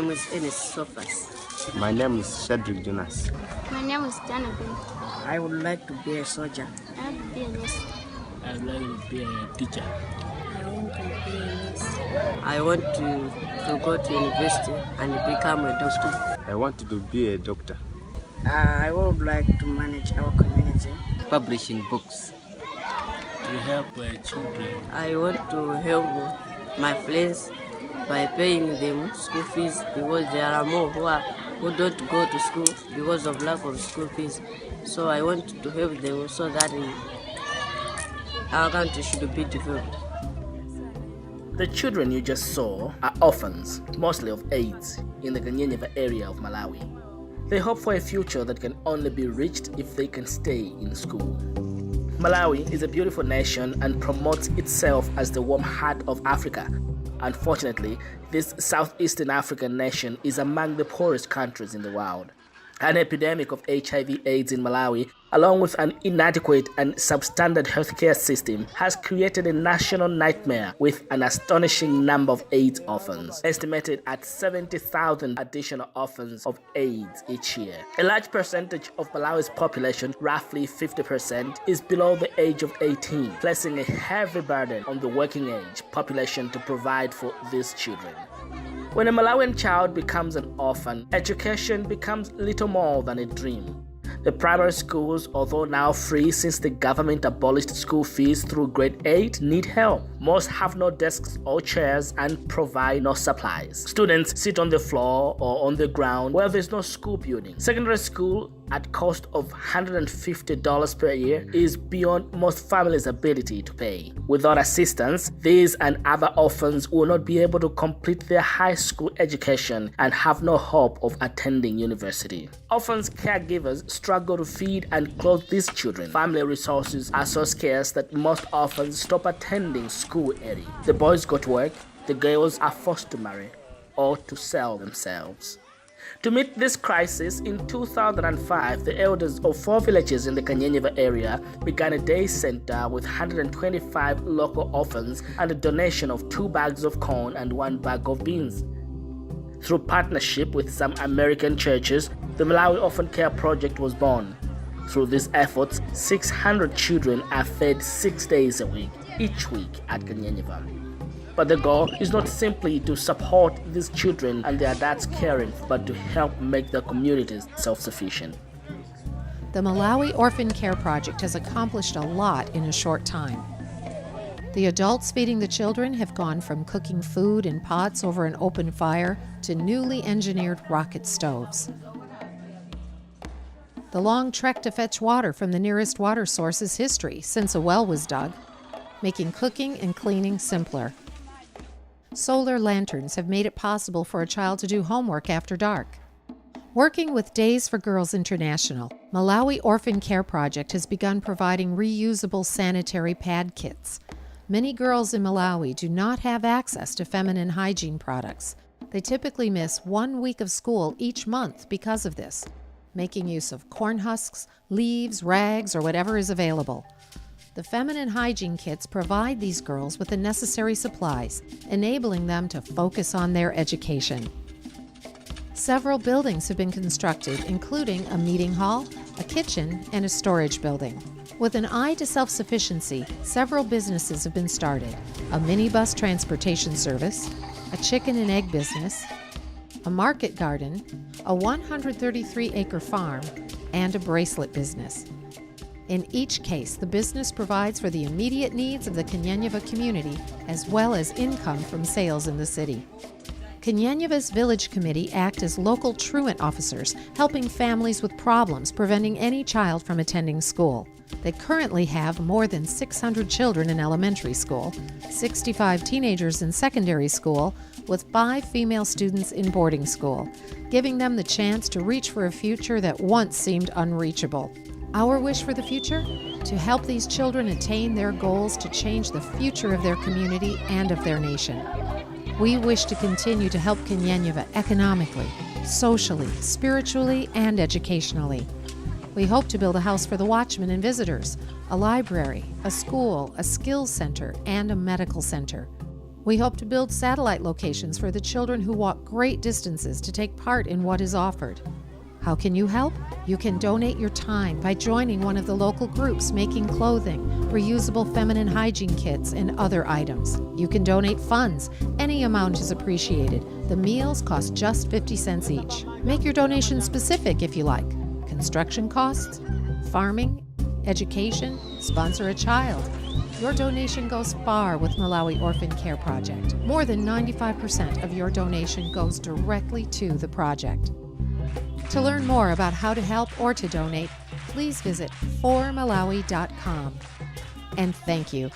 name is Enes Sofas. My name is Cedric Jonas. My name is Jonathan. I would like to be a soldier. I want to be a nurse. I would like to be a teacher. I want to be a nurse. I want to go to university and become a doctor. I want to be a doctor. I would like to manage our community. Publishing books. To help children. I want to help my friends by paying them school fees because there are more who don't go to school because of lack of school fees. So I want to help them so that our country should be developed. The children you just saw are orphans, mostly of AIDS, in the Kanyeneva area of Malawi. They hope for a future that can only be reached if they can stay in school. Malawi is a beautiful nation and promotes itself as the warm heart of Africa. Unfortunately, this southeastern African nation is among the poorest countries in the world. An epidemic of HIV/AIDS in Malawi, along with an inadequate and substandard healthcare system, has created a national nightmare with an astonishing number of AIDS orphans, estimated at 70,000 additional orphans of AIDS each year. A large percentage of Malawi's population, roughly 50%, is below the age of 18, placing a heavy burden on the working age population to provide for these children. When a Malawian child becomes an orphan, education becomes little more than a dream. The primary schools, although now free since the government abolished school fees through grade 8, need help. Most have no desks or chairs and provide no supplies. Students sit on the floor or on the ground where there's no school building. Secondary school, at cost of $150 per year, is beyond most families' ability to pay. Without assistance, these and other orphans will not be able to complete their high school education and have no hope of attending university. Orphans' caregivers struggle to feed and clothe these children. Family resources are so scarce that most orphans stop attending school early. The boys go to work, the girls are forced to marry or to sell themselves. To meet this crisis, in 2005, the elders of 4 villages in the Kanyeneva area began a day center with 125 local orphans and a donation of 2 bags of corn and 1 bag of beans. Through partnership with some American churches, the Malawi Orphan Care Project was born. Through these efforts, 600 children are fed 6 days a week, each week at Kanyeneva. But the goal is not simply to support these children and their dads caring, but to help make their communities self-sufficient. The Malawi Orphan Care Project has accomplished a lot in a short time. The adults feeding the children have gone from cooking food in pots over an open fire to newly engineered rocket stoves. The long trek to fetch water from the nearest water source is history since a well was dug, making cooking and cleaning simpler. Solar lanterns have made it possible for a child to do homework after dark. Working with Days for Girls International, Malawi Orphan Care Project has begun providing reusable sanitary pad kits. Many girls in Malawi do not have access to feminine hygiene products. They typically miss 1 week of school each month because of this, making use of corn husks, leaves, rags, or whatever is available. The feminine hygiene kits provide these girls with the necessary supplies, enabling them to focus on their education. Several buildings have been constructed, including a meeting hall, a kitchen, and a storage building. With an eye to self-sufficiency, several businesses have been started: a minibus transportation service, a chicken and egg business, a market garden, a 133-acre farm, and a bracelet business. In each case, the business provides for the immediate needs of the Kanyeneva community as well as income from sales in the city. Kanyenyeva's Village Committee act as local truant officers, helping families with problems preventing any child from attending school. They currently have more than 600 children in elementary school, 65 teenagers in secondary school, with 5 female students in boarding school, giving them the chance to reach for a future that once seemed unreachable. Our wish for the future? To help these children attain their goals to change the future of their community and of their nation. We wish to continue to help Kanyeneva economically, socially, spiritually, and educationally. We hope to build a house for the watchmen and visitors, a library, a school, a skills center, and a medical center. We hope to build satellite locations for the children who walk great distances to take part in what is offered. How can you help? You can donate your time by joining one of the local groups making clothing, reusable feminine hygiene kits, and other items. You can donate funds. Any amount is appreciated. The meals cost just 50 cents each. Make your donation specific if you like. Construction costs, farming, education, sponsor a child. Your donation goes far with Malawi Orphan Care Project. More than 95% of your donation goes directly to the project. To learn more about how to help or to donate, please visit formalawi.com. And thank you